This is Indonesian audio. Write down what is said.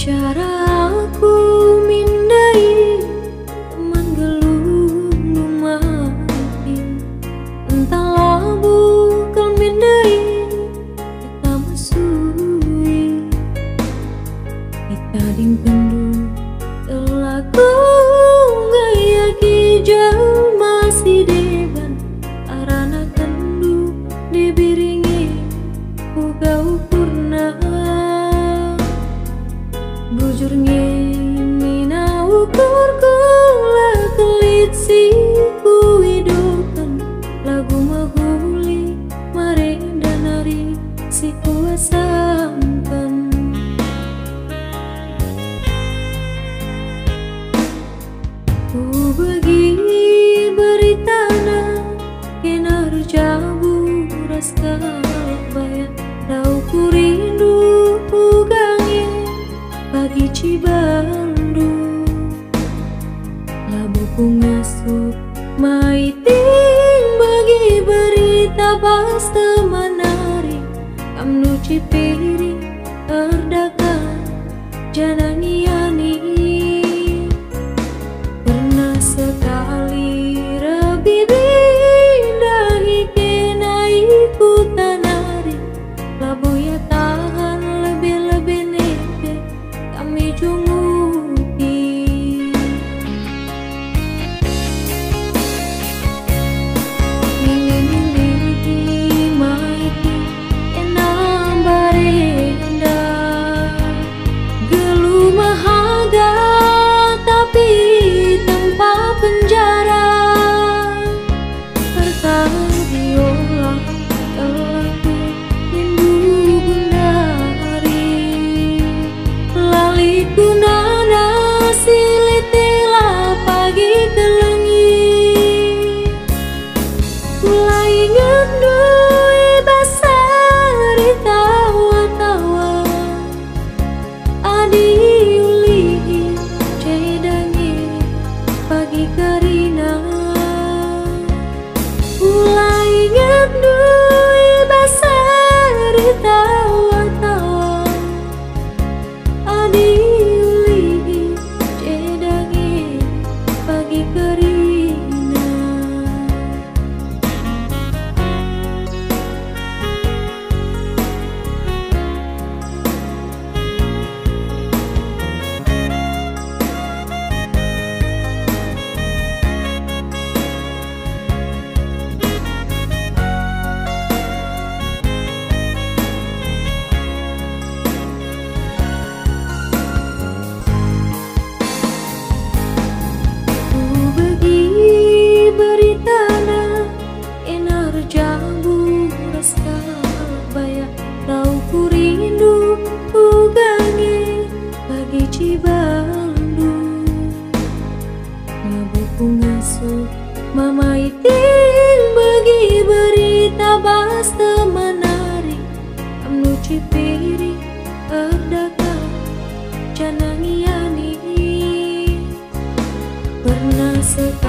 Cara aku mindai teman gelulung mati, entahlah bukan mindai kita masui, kita dingpendu telaku gaya kijal masih deban arana kendu dibiringi ugau purna. Bujurnya mina ukur kula kelit si ku hidupan lagu mahuli mare danari si kuasamkan. Ku bagi beritana kena rujabu raska bayar lau ku rindu ugangnya bagi Cibandu labu ku ngasup maiting bagi berita pas temanari kamnu cipiri erdakan janangiani pernah sekali rebibindahi kenai ku tanari labu ya tahan lebih-lebih nepe kami junguti. Minggu-minggu maiti enam barenda gelu mahaga tapi tanpa penjara terkadiolah telaku rindu gundari laliku nana silitila pagi kelengi mulai ingat dui basari tawa-tawa adi ulihi cedangi pagi karina mulai ingat dui basari tawa-tawa adi ulihi cedangi pagi karina. Ku bagi beritana enar jambu raska baya lau ku rindu ugange bagi Cibandu labu ku ngasup mama iting bagi berita bas temanari kamnu cipiri erdaka janangiani pernah sekali